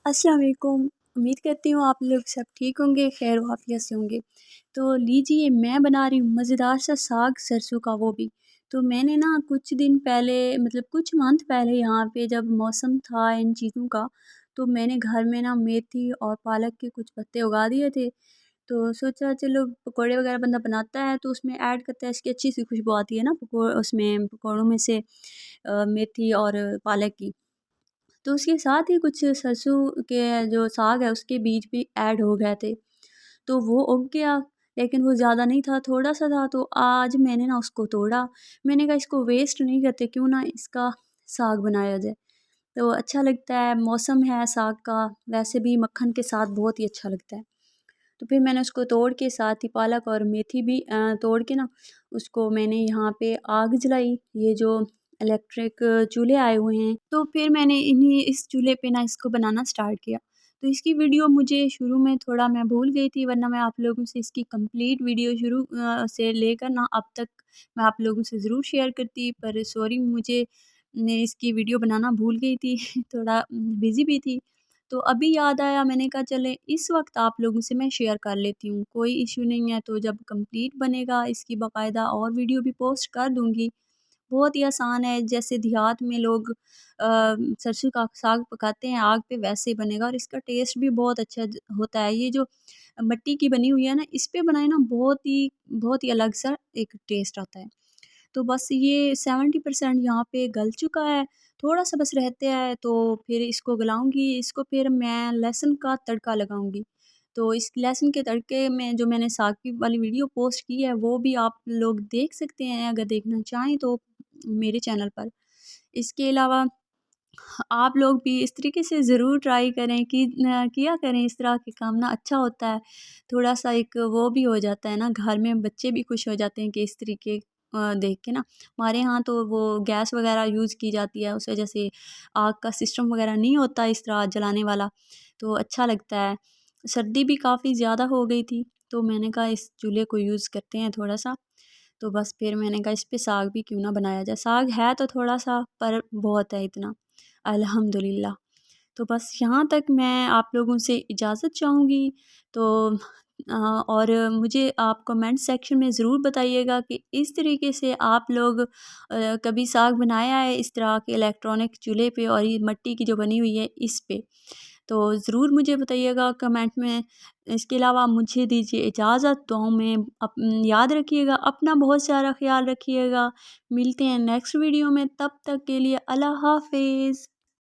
अस्सलाम वालेकुम। उम्मीद करती हूँ आप लोग सब ठीक होंगे, खैर आफियत से होंगे। तो लीजिए मैं बना रही हूँ मज़ेदार सा साग सरसों का, वो भी। तो मैंने ना कुछ दिन पहले मतलब कुछ मंथ पहले यहाँ पे जब मौसम था इन चीज़ों का, तो मैंने घर में ना मेथी और पालक के कुछ पत्ते उगा दिए थे। तो सोचा चलो पकौड़े वगैरह बंदा बनाता है तो उसमें ऐड करता है, इसकी अच्छी सी खुशबू आती है ना उसमें पकौड़ों में से मेथी और पालक की। तो उसके साथ ही कुछ सरसों के जो साग है उसके बीज भी ऐड हो गए थे। तो वो उग गया, लेकिन वो ज़्यादा नहीं था, थोड़ा-सा था। तो आज मैंने ना उसको तोड़ा। मैंने कहा इसको वेस्ट नहीं करते, क्यों ना इसका साग बनाया जाए। तो अच्छा लगता है, मौसम है साग का, वैसे भी मक्खन के साथ बहुत ही अच्छा लगता है। तो फिर मैंने उसको तोड़ के साथ ही पालक और मेथी भी तोड़ के ना उसको मैंने यहाँ पे आग जलाई। ये जो इलेक्ट्रिक चूल्हे आए हुए हैं, तो फिर मैंने इस चूल्हे पे ना इसको बनाना स्टार्ट किया। तो इसकी वीडियो मुझे शुरू में थोड़ा मैं भूल गई थी, वरना मैं आप लोगों से इसकी कंप्लीट वीडियो शुरू से लेकर ना अब तक मैं आप लोगों से ज़रूर शेयर करती, पर सॉरी मुझे मैं इसकी वीडियो बनाना भूल गई थी थोड़ा बिज़ी भी थी। तो अभी याद आया, मैंने कहा चले इस वक्त आप लोगों से मैं शेयर कर लेती हूँ, कोई इशू नहीं है। तो जब कंप्लीट बनेगा इसकी बाकायदा और वीडियो भी पोस्ट कर दूँगी। बहुत ही आसान है, जैसे देहात में लोग सरसों का साग पकाते हैं आग पे, वैसे ही बनेगा और इसका टेस्ट भी बहुत अच्छा होता है। ये जो मिट्टी की बनी हुई है ना, इस पे बनाए ना बहुत ही अलग सा एक टेस्ट आता है। तो बस ये 70% यहाँ पे गल चुका है, थोड़ा-सा बस रहते हैं, तो फिर इसको गलाऊँगी, इसको फिर मैं लहसुन का तड़का लगाऊँगी। तो इस लहसुन के तड़के में जो मैंने साग की वाली वीडियो पोस्ट की है, वो भी आप लोग देख सकते हैं अगर देखना चाहें तो मेरे चैनल पर। इसके अलावा आप लोग भी इस तरीके से ज़रूर ट्राई करें कि किया करें, इस तरह के काम ना अच्छा होता है। थोड़ा-सा एक वो भी हो जाता है ना, घर में बच्चे भी खुश हो जाते हैं कि इस तरीके देख के ना। हमारे यहाँ तो वो गैस वग़ैरह यूज़ की जाती है, उस वजह से आग का सिस्टम वग़ैरह नहीं होता इस तरह जलाने वाला, तो अच्छा लगता है। सर्दी भी काफ़ी ज़्यादा हो गई थी, तो मैंने कहा इस चूल्हे को यूज़ करते हैं थोड़ा-सा। तो बस फिर मैंने कहा इस पे साग भी क्यों ना बनाया जाए। साग है तो थोड़ा-सा, पर बहुत है इतना, अल्हम्दुलिल्लाह। तो बस यहाँ तक मैं आप लोगों से इजाज़त चाहूँगी। तो और मुझे आप कमेंट सेक्शन में ज़रूर बताइएगा कि इस तरीके से आप लोग कभी साग बनाया है इस तरह के इलेक्ट्रॉनिक चूल्हे पे और ये मिट्टी की जो बनी हुई है इस पे। तो ज़रूर मुझे बताइएगा कमेंट में। इसके अलावा मुझे दीजिए इजाज़त, दुआओं में याद रखिएगा, अपना बहुत सारा ख़्याल रखिएगा। मिलते हैं नेक्स्ट वीडियो में, तब तक के लिए अल्लाह हाफ़िज़।